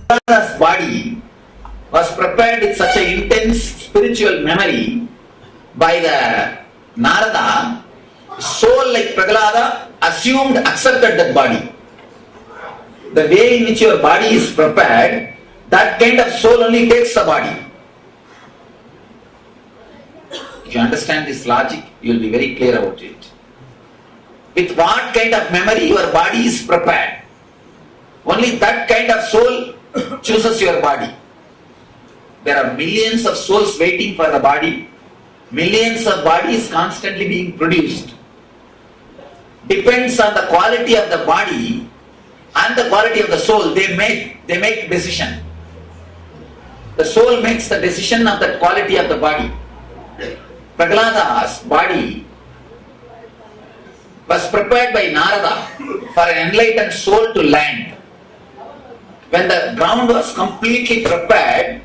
Prahlada's body was prepared with such an intense spiritual memory by the Narada, soul like Prahlada assumed, accepted that body. The way in which your body is prepared, that kind of soul only takes the body. If you understand this logic, you will be very clear about it. With what kind of memory your body is prepared, only that kind of soul chooses your body. There are millions of souls waiting for the body. Millions of bodies constantly being produced. Depends on the quality of the body and the quality of the soul. They make decision. The soul makes the decision of the quality of the body. Prahlada's body was prepared by Narada for an enlightened soul to land. When the ground was completely prepared,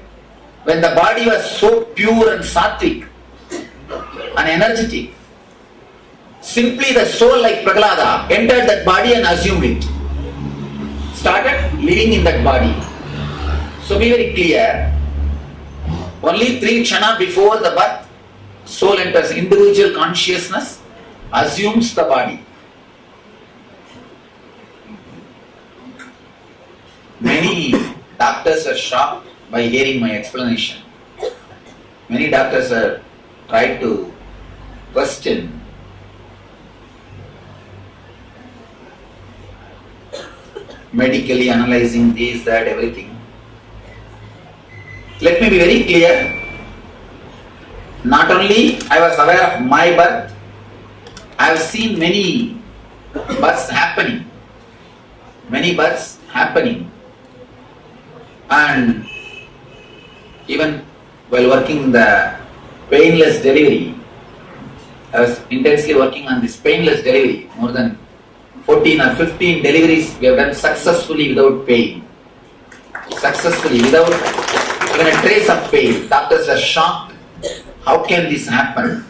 when the body was so pure and sattvic and energetic, simply the soul like Prahlada entered that body and assumed it. Started living in that body. So be very clear, only 3 kshana before the birth, soul enters individual consciousness, assumes the body. Many doctors are shocked by hearing my explanation. Many doctors are trying to question medically analyzing this, that, everything. Let me be very clear. Not only I was aware of my birth, I have seen many births happening. Many births happening. And even while working in the painless delivery, I was intensely working on this painless delivery. More than 14 or 15 deliveries we have done successfully without pain. Successfully, without even a trace of pain. Doctors are shocked. How can this happen?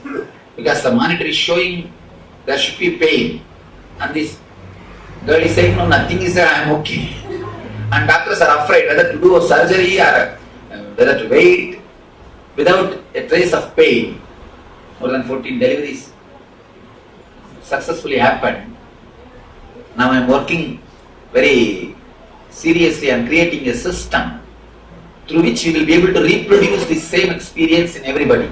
Because the monitor is showing there should be pain. And this girl is saying, no, nothing is there, I am okay. And doctors are afraid whether to do a surgery or whether to wait without a trace of pain. More than 14 deliveries successfully happened. Now I am working very seriously on creating a system through which we will be able to reproduce the same experience in everybody.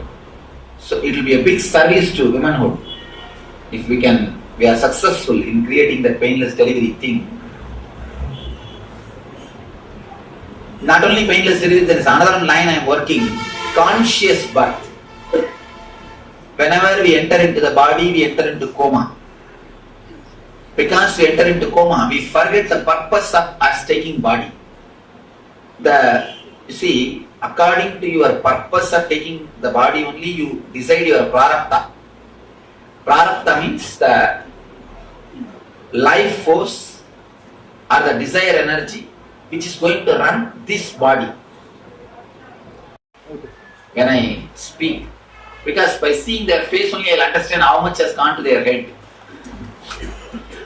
So it will be a big service to womanhood if we are successful in creating that painless delivery thing. Not only painless delivery, there is another line I am working, conscious birth. Whenever we enter into the body, we enter into coma. Because we enter into coma, we forget the purpose of us taking body. You see, according to your purpose of taking the body only, you decide your prarabdha. Prarabdha means the life force or the desire energy which is going to run this body. When I speak, because by seeing their face only I will understand how much has gone to their head,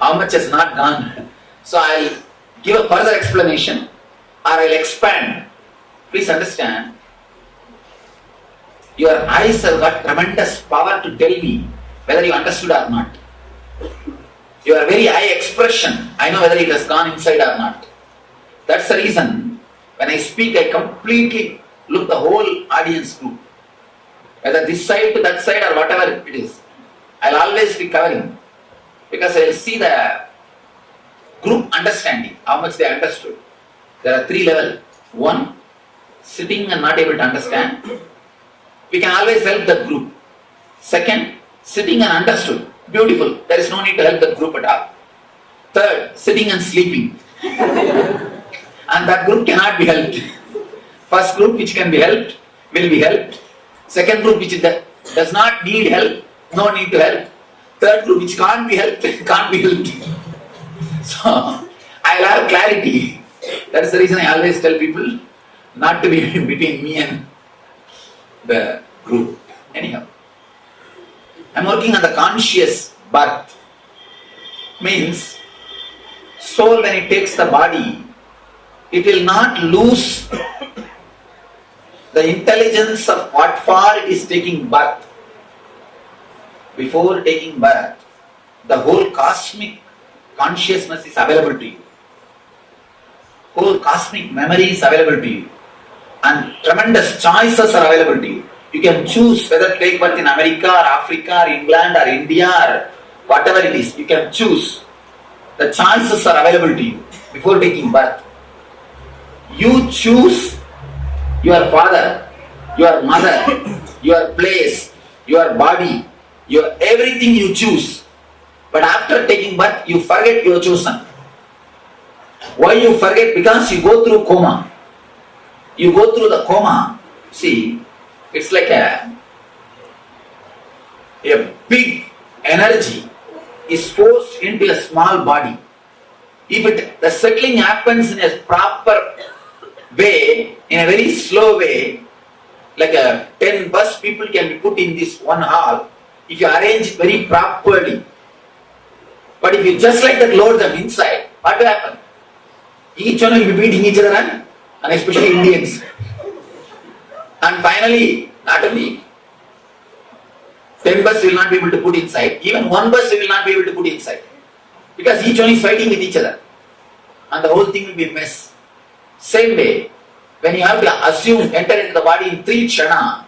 how much has not gone. So I will give a further explanation or I will expand. Please understand, your eyes have got tremendous power to tell me whether you understood or not. Your very eye expression, I know whether it has gone inside or not. That's the reason when I speak, I completely look the whole audience group. Whether this side to that side or whatever it is, I'll always be covering. Because I will see the group understanding, how much they understood. There are 3 levels. 1, sitting and not able to understand. We can always help the group. 2nd, sitting and understood. Beautiful. There is no need to help the group at all. 3rd, sitting and sleeping. And that group cannot be helped. First group which can be helped, will be helped. 2nd group which does not need help, no need to help. 3rd group which can't be helped, can't be helped. So, I will have clarity. That is the reason I always tell people not to be between me and the group. Anyhow, I am working on the conscious birth. Means, soul when it takes the body, it will not lose the intelligence of what for it is taking birth. Before taking birth, the whole cosmic consciousness is available to you. Whole cosmic memory is available to you. And tremendous choices are available to you. You can choose whether to take birth in America or Africa or England or India or whatever it is. You can choose. The choices are available to you before taking birth. You choose your father, your mother, your place, your body, your everything you choose. But after taking birth, you forget your chosen. Why you forget? Because you go through coma. You go through the coma. See, it's like a big energy is forced into a small body. If the settling happens in a proper way, in a very slow way, like 10 bus people can be put in this one hall, if you arrange it very properly. But if you just like that load them inside, what will happen? Each one will be beating each other and especially Indians. And finally, not only 10 bus will not be able to put inside, even one bus will not be able to put inside. Because each one is fighting with each other. And the whole thing will be a mess. Same way, when you have to assume, enter into the body in 3 kshana,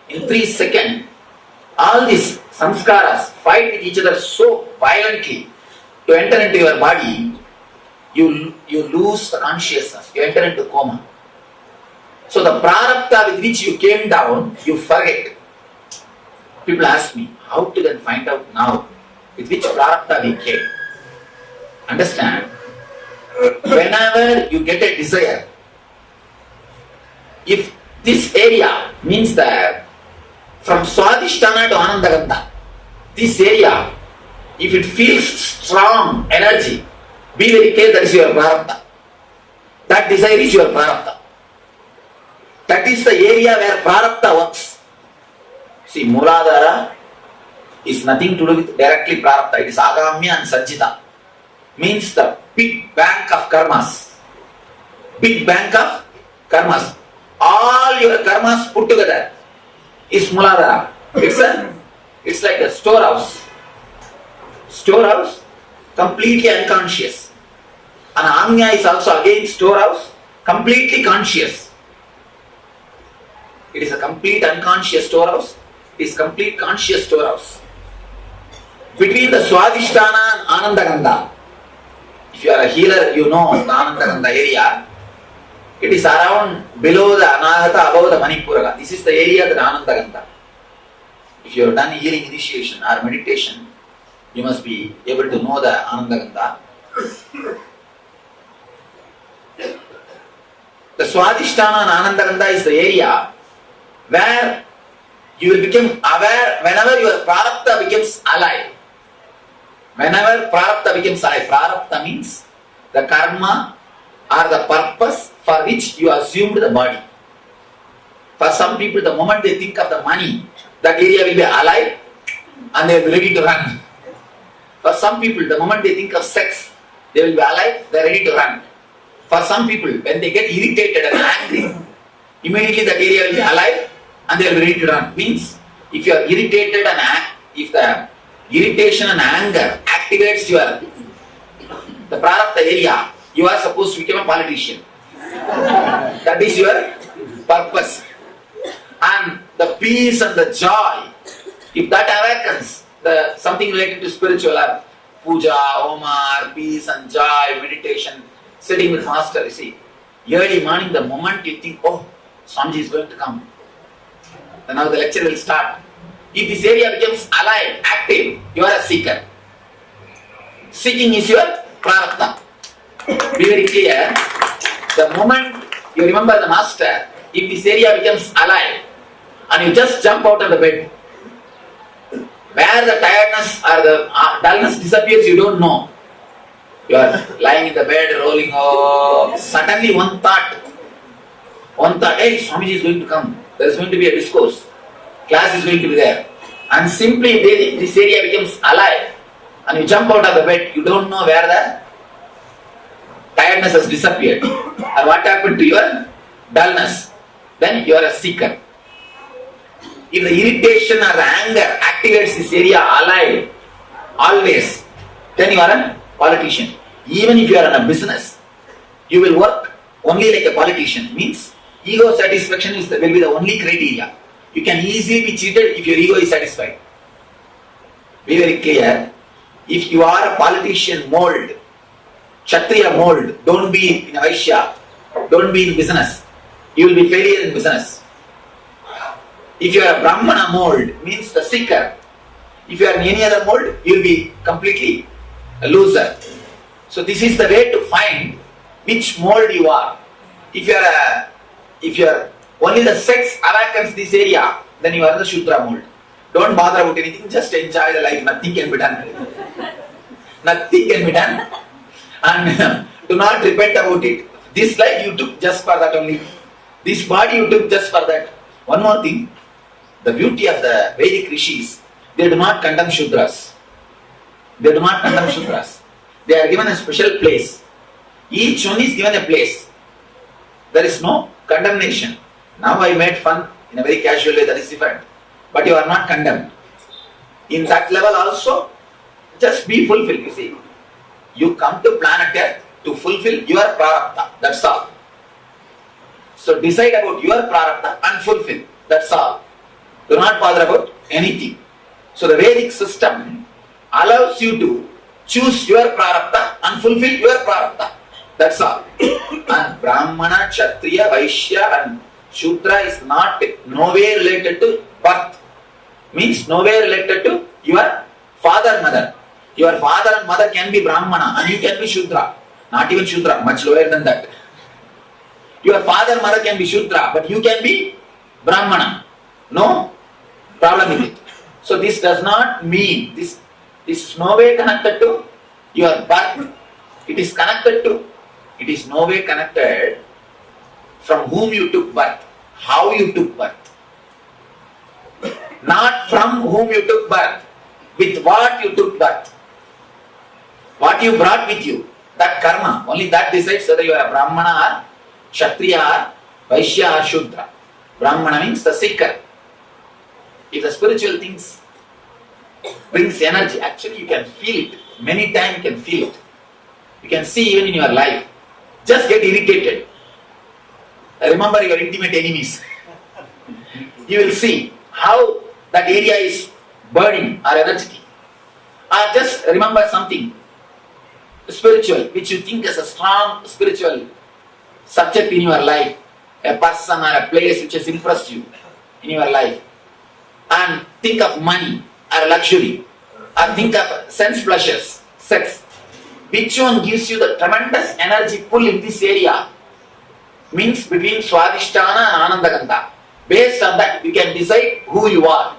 in 3 seconds, all these samskaras fight with each other so violently to enter into your body, you lose the consciousness, you enter into coma. So the prarabdha with which you came down, you forget. People ask me, how to then find out now with which prarabdha we came? Understand? Whenever you get a desire, if this area means that from Swadhisthana to Anandagandha, this area, if it feels strong energy, be very clear that is your prarabdha. That desire is your prarabdha. That is the area where prarabdha works. See, Mooladhara is nothing to do with directly prarabdha. It is agamya and sanchita. Means the big bank of karmas. Big bank of karmas. All your karmas put together is Mooladhara. It's like a storehouse. Storehouse, completely unconscious. And Anya is also again storehouse, completely conscious. It is a complete unconscious storehouse. It is complete conscious storehouse. Between the Swadhisthana and Anandagandha, if you are a healer, you know the Anandagandha area. It is around below the Anahata, above the Manipuraga. This is the area that Anandagandha. If you have done healing initiation or meditation, you must be able to know the Anandagandha. The Swadhisthana and Anandagandha is the area where you will become aware whenever your prarabdha becomes alive. Whenever prarabdha becomes alive, prarabdha means the karma or the purpose for which you assumed the body. For some people, the moment they think of the money, that area will be alive and they will be ready to run. For some people, the moment they think of sex, they will be alive, they are ready to run. For some people, when they get irritated and angry, immediately that area will be alive and they will be ready to run. Means, if you are irritated and if the irritation and anger activates the prarabdha area, you are supposed to become a politician. That is your purpose. And the peace and the joy, if that awakens, something related to spiritual, puja, homa, peace and joy, meditation, sitting with master, you see, early morning, the moment you think, oh, Swamiji is going to come, then now the lecture will start. If this area becomes alive, active, you are a seeker. Seeking is your prarabdha. Be very clear. The moment you remember the master, if this area becomes alive, and you just jump out of the bed, where the tiredness or the dullness disappears, you don't know. You are lying in the bed, rolling up. Suddenly one thought, hey, Swamiji is going to come. There is going to be a discourse. Class is going to be there. And simply this area becomes alive. And you jump out of the bed, you don't know where the tiredness has disappeared. And what happened to your dullness? Then you are a seeker. If the irritation or the anger activates this area alive, always, then you are a politician. Even if you are in a business, you will work only like a politician. Means ego satisfaction will be the only criteria. You can easily be cheated if your ego is satisfied. Be very clear. If you are a politician mold, Kshatriya mold, don't be in Vaishya, don't be in business. You will be failure in business. If you are a Brahmana mold, means the seeker. If you are in any other mold, you will be completely a loser. So this is the way to find which mold you are. If you are only the sex awakens this area, then you are in the Shudra mold. Don't bother about anything, just enjoy the life, nothing can be done. Nothing can be done. And do not repent about it. This life you took just for that only. This body you took just for that. One more thing, the beauty of the Vedic rishis, they do not condemn Shudras. They do not condemn Shudras. They are given a special place. Each one is given a place. There is no condemnation. Now I made fun in a very casual way, that is different. But you are not condemned. In that level also, just be fulfilled, you see. You come to planet Earth to fulfill your prarabdha, that's all. So decide about your prarabdha and fulfill, that's all. Do not bother about anything. So the Vedic system allows you to choose your prarabdha and fulfill your prarabdha, that's all. And Brahmana, Kshatriya, Vaishya and Shudra is not nowhere related to birth. Means nowhere related to your father, mother. Your father and mother can be Brahmana and you can be Shudra. Not even Shudra, much lower than that. Your father and mother can be Shudra, but you can be Brahmana. No problem with it. So this does not mean, this is no way connected to your birth. It is no way connected from whom you took birth, how you took birth. Not from whom you took birth, with what you took birth. What you brought with you, that karma, only that decides whether you are a Brahmana or Kshatriya or Vaishya or Shudra. Brahmana means the seeker. If the spiritual things brings energy, actually you can feel it. Many times you can feel it. You can see even in your life. Just get irritated. Remember your intimate enemies. You will see how that area is burning or energetic. Or just remember something spiritual which you think is a strong spiritual subject in your life, a person or a place which has impressed you in your life, and think of money or luxury, or think of sense pleasures, sex. Which one gives you the tremendous energy pull in this area? Means between Swadhisthana and Anandagandha. Based on that, you can decide who you are.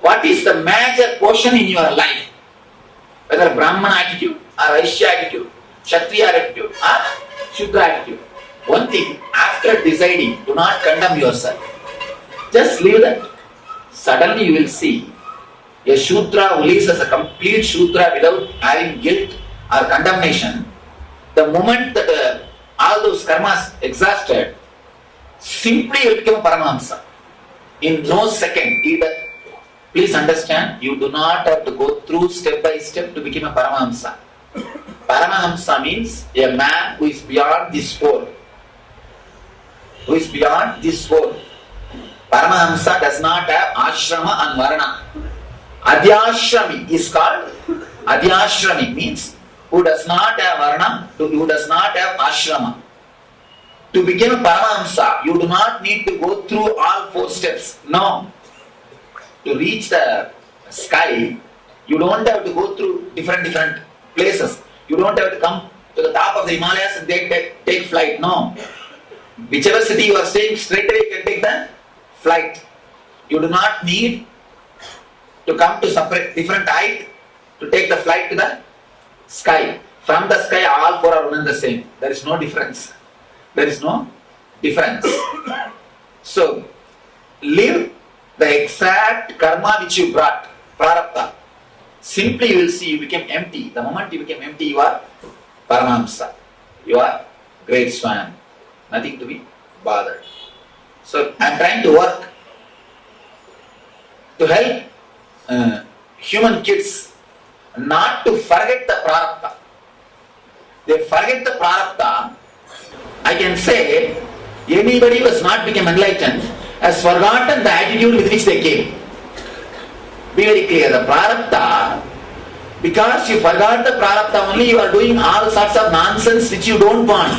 What is the major portion in your life? Whether Brahmana attitude or Vaishya attitude, Kshatriya attitude or Shudra attitude. One thing, after deciding, do not condemn yourself. Just leave that. Suddenly you will see a Shudra who lives as a complete Shudra without having guilt or condemnation. The moment that all those karmas exhausted, simply you become Paramahamsa. In no second, please understand, you do not have to go through step by step to become a Paramahamsa. Paramahamsa means a man who is beyond this four. Who is beyond this four. Paramahamsa does not have ashrama and varana. Adhyashrami is called, Adhyashrami means who does not have varna, who does not have ashrama. To become a Paramahamsa, you do not need to go through all four steps. No. To reach the sky, you don't have to go through different places. You don't have to come to the top of the Himalayas and take flight. No. Whichever city you are staying, straight away you can take the flight. You do not need to come to separate different height to take the flight to the sky. From the sky, all four are one and the same. There is no difference. There is no difference. So, live the exact karma which you brought, prarabdha. Simply you will see you became empty. The moment you became empty, you are Paramahamsa. You are great Swan. Nothing to be bothered. So I am trying to work to help human kids not to forget the prarabdha. They forget the prarabdha. I can say anybody who has not become enlightened has forgotten the attitude with which they came. Be very clear, the prarabdha, because you forgot the prarabdha only, you are doing all sorts of nonsense which you don't want.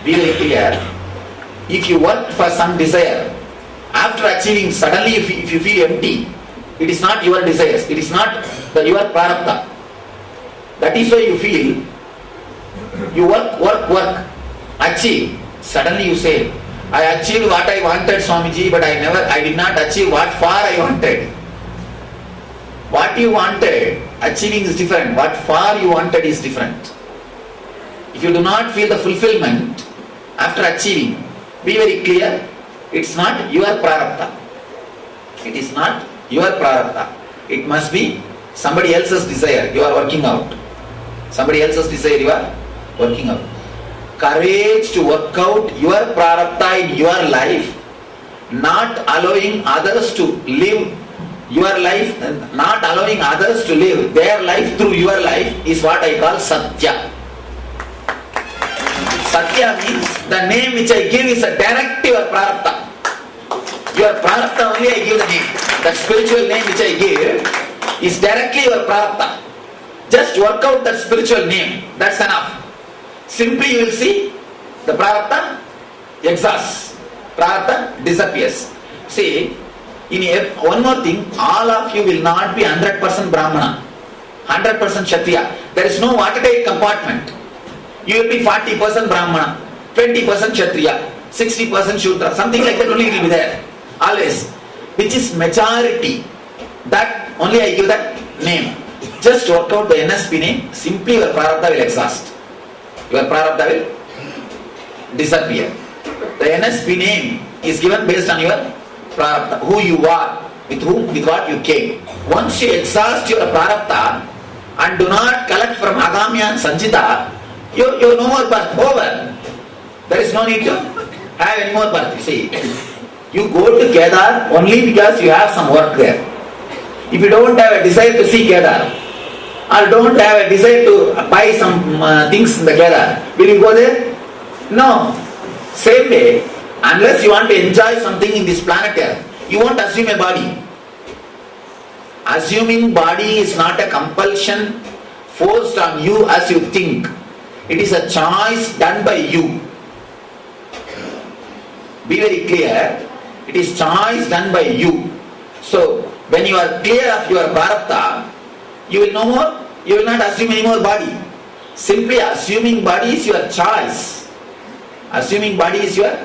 Be very clear, if you work for some desire, after achieving, suddenly if you feel empty, it is not your desires, it is not your prarabdha. That is why you feel, you work, achieve, suddenly you say, I achieved what I wanted, Swamiji, but I did not achieve what far I wanted. What you wanted, achieving is different. What far you wanted is different. If you do not feel the fulfillment after achieving, be very clear, it's not your prarabdha. It is not your prarabdha. It must be somebody else's desire you are working out. Somebody else's desire you are working out. Courage to work out your prarabdha in your life, not allowing others to live your life, not allowing others to live their life through your life is what I call Satya. Satya means the name which I give is a direct to your prarabdha. Your prarabdha only I give the name. That spiritual name which I give is directly your prarabdha. Just work out that spiritual name. That's enough. Simply you will see the prarabdha exhausts. Prarabdha disappears. See, one more thing, all of you will not be 100% Brahmana, 100% Kshatriya. There is no watertight compartment. You will be 40% Brahmana, 20% Kshatriya, 60% Shudra, something like that only will be there. Always. Which is majority. That only I give that name. Just work out the NSP name, simply your prarabdha will exhaust. Your prarabdha will disappear. The NSP name is given based on your prarabdha, who you are, with what you came. Once you exhaust your prarabdha and do not collect from Agamya and Sanjita, you no more birth, over. There is no need to have any more birth. You see, you go to Kedar only because you have some work there. If you don't have a desire to see Kedar, or don't have a desire to buy some things in the Kedar, will you go there? No. Same way, unless you want to enjoy something in this planet Earth, you won't assume a body. Assuming body is not a compulsion forced on you as you think. It is a choice done by you. Be very clear, it is choice done by you. So, when you are clear of your prarabdha, you will not assume any more body. Simply assuming body is your choice. Assuming body is your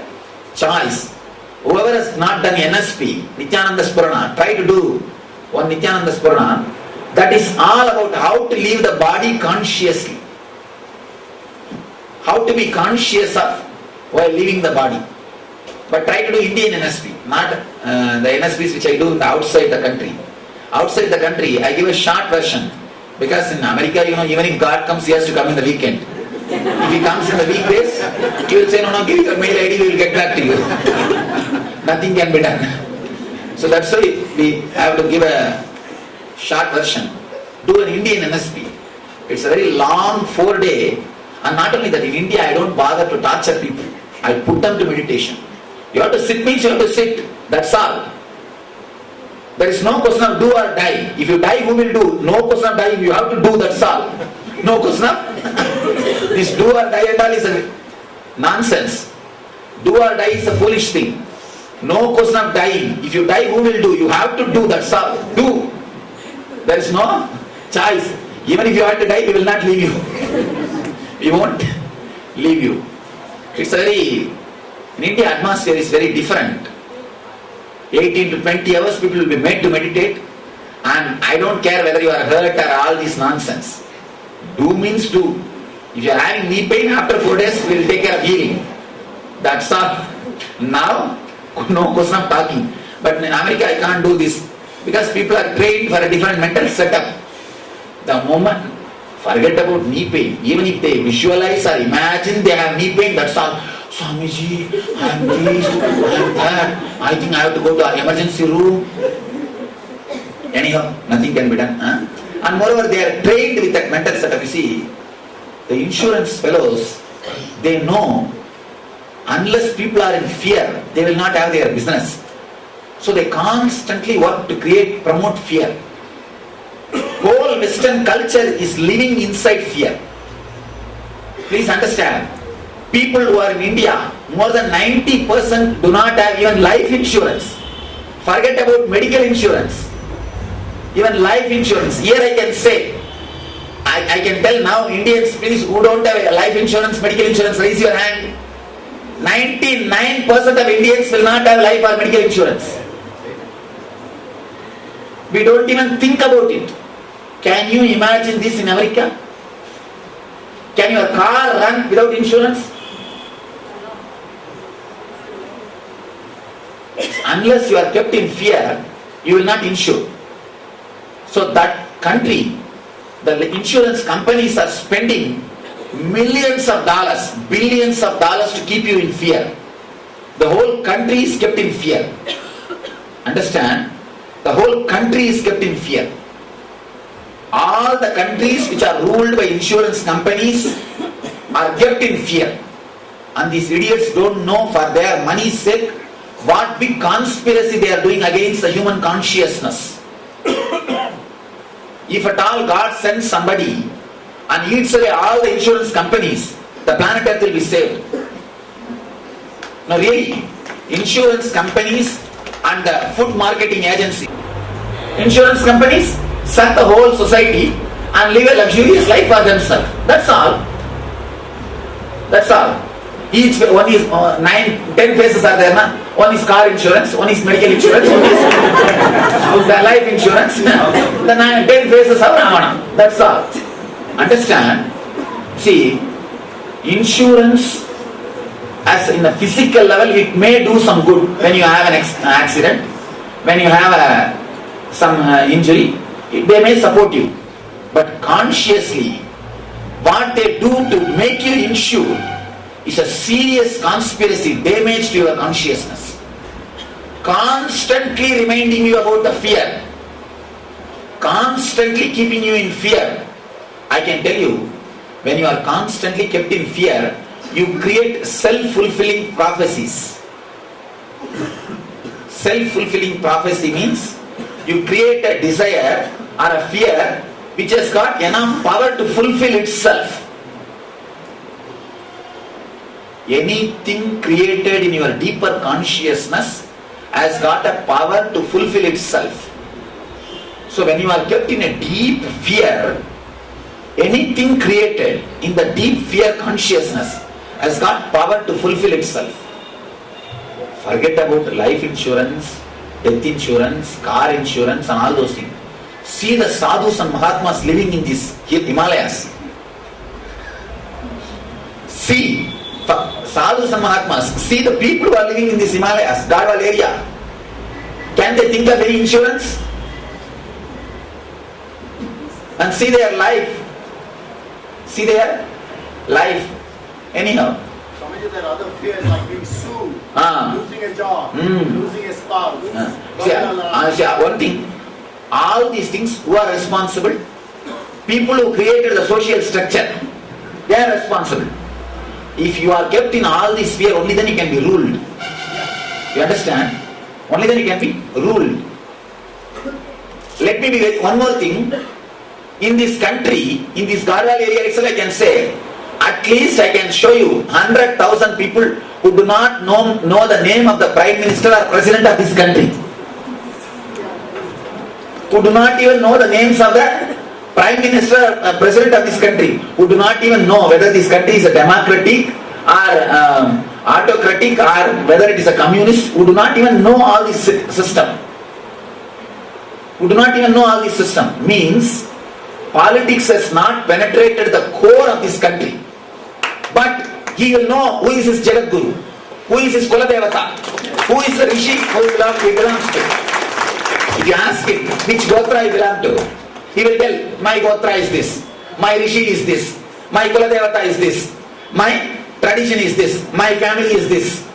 choice. Whoever has not done NSP, Nityananda Spurana, try to do one Nityananda Spurana. That is all about how to leave the body consciously. How to be conscious of while leaving the body. But try to do Indian NSP, not the NSPs which I do outside the country. Outside the country, I give a short version. Because in America, even if God comes, he has to come in the weekend. If he comes in the weekdays, he will say, no, give your mail ID, we will get back to you. Nothing can be done. So that's why we have to give a short version. Do an Indian NSP. It's a very long 4-day. And not only that, in India, I don't bother to torture people. I put them to meditation. You have to sit means you have to sit. That's all. There is no question of do or die. If you die, who will do? No question of dying. You have to do, that's all. No question of this do or die and all is a nonsense. Do or die is a foolish thing. No question of dying. If you die, who will do? You have to do, that's all. Do. There is no choice. Even if you have to die, we will not leave you. We won't leave you. It's a very, in India, atmosphere is very different. 18 to 20 hours people will be made to meditate, and I don't care whether you are hurt or all this nonsense. Do means do. If you are having knee pain, after 4 days we will take care of healing. That's all. Now, no question of talking. But in America I can't do this because people are trained for a different mental setup. The moment, forget about knee pain. Even if they visualize or imagine they have knee pain, that's all. Swamiji, I am this, I am that. I think I have to go to an emergency room. Anyhow, nothing can be done. Huh? And moreover, they are trained with that mental setup. You see, the insurance fellows, they know unless people are in fear, they will not have their business. So they constantly work to promote fear. Whole Western culture is living inside fear. Please understand, people who are in India, more than 90% do not have even life insurance. Forget about medical insurance. Even life insurance. Here I can say, I can tell now Indians, please, who don't have a life insurance, medical insurance, raise your hand. 99% of Indians will not have life or medical insurance. We don't even think about it. Can you imagine this in America? Can your car run without insurance? Unless you are kept in fear, you will not insure. So that country, the insurance companies are spending millions of dollars, billions of dollars to keep you in fear. The whole country is kept in fear. Understand? The whole country is kept in fear. All the countries which are ruled by insurance companies are kept in fear. And these idiots don't know for their money's sake what big conspiracy they are doing against the human consciousness. If at all God sends somebody and eats away all the insurance companies, the planet Earth will be saved. No, really, insurance companies and the food marketing agency, insurance companies suck the whole society and live a luxurious life for themselves. That's all. That's all. Each one is 10 phases are there. Na? One is car insurance, one is medical insurance, one is the life insurance. The 10 phases are Ravana. That's all. Understand? See, insurance as in the physical level, it may do some good when you have an accident, when you have some injury, they may support you. But consciously, what they do to make you insure is a serious conspiracy, damage to your consciousness. Constantly reminding you about the fear. Constantly keeping you in fear. I can tell you, when you are constantly kept in fear, you create self-fulfilling prophecies. Self-fulfilling prophecy means you create a desire or a fear which has got enough power to fulfill itself. Anything created in your deeper consciousness has got a power to fulfill itself. So when you are kept in a deep fear, anything created in the deep fear consciousness has got power to fulfill itself. Forget about life insurance, death insurance, car insurance and all those things. See the sadhus and mahatmas living in these Himalayas. See sadhus and mahatmas, see the people who are living in these Himalayas, Garhwal area. Can they think of any insurance? And see their life. See their life. Anyhow. Swamiji, there are other fears like being sued, losing a job, losing a spouse. See, one thing, all these things, who are responsible? People who created the social structure, they are responsible. If you are kept in all this fear, only then you can be ruled. You understand? Only then you can be ruled. Let me be one more thing. In this country, in this Garhwal area itself, I can say, at least I can show you 100,000 people who do not know the name of the Prime Minister or President of this country. Who do not even know the names of the Prime Minister or President of this country. Who do not even know whether this country is a democratic or autocratic or whether it is a communist. Who do not even know all this system. Who do not even know all this system. Means politics has not penetrated the core of this country. But he will know who is his Jagat Guru, who is his Kuladevata, Who is the Rishi who he belongs to? If you ask him which Gotra he belongs to, he will tell, my Gotra is this, my Rishi is this, my Kuladevata is this, my tradition is this, my family is this.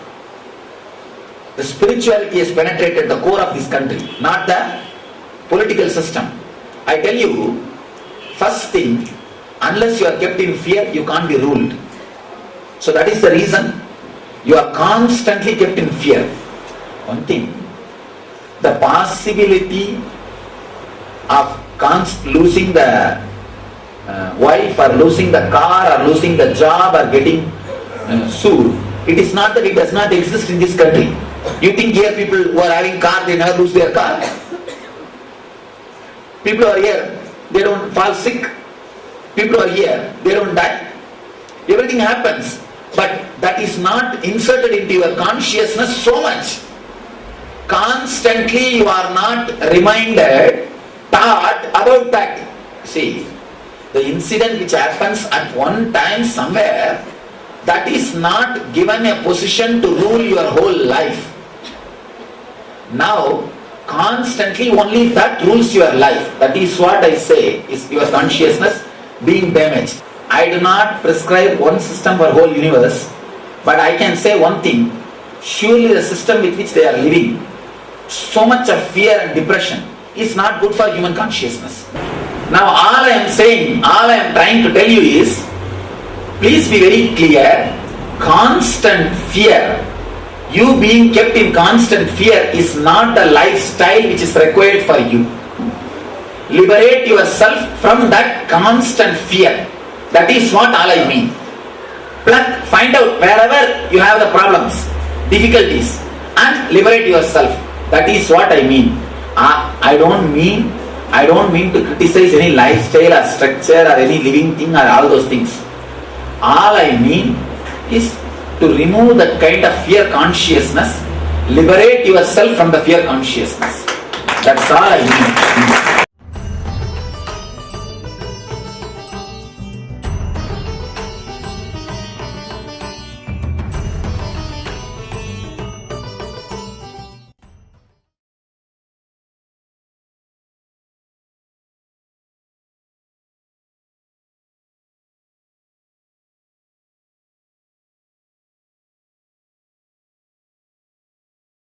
The spirituality has penetrated the core of this country, not the political system. I tell you, first thing, unless you are kept in fear, you can't be ruled. So that is the reason you are constantly kept in fear. One thing, the possibility of losing the wife or losing the car or losing the job or getting sued, it is not that it does not exist in this country. You think here people who are having car, they never lose their car? People who are here, they don't fall sick. People who are here, they don't die. Everything happens. But that is not inserted into your consciousness so much. Constantly you are not reminded, taught about that. See, the incident which happens at one time somewhere, that is not given a position to rule your whole life. Now, constantly only that rules your life. That is what I say is your consciousness being damaged. I do not prescribe one system for whole universe, but I can say one thing. Surely the system with which they are living, so much of fear and depression, is not good for human consciousness. Now all I am saying, all I am trying to tell you is, please be very clear, constant fear, you being kept in constant fear is not the lifestyle which is required for you. Liberate yourself from that constant fear. That is what all I mean. Find out wherever you have the problems, difficulties, and liberate yourself. That is what I mean. I don't mean to criticize any lifestyle or structure or any living thing or all those things. All I mean is to remove that kind of fear consciousness, liberate yourself from the fear consciousness. That's all I mean.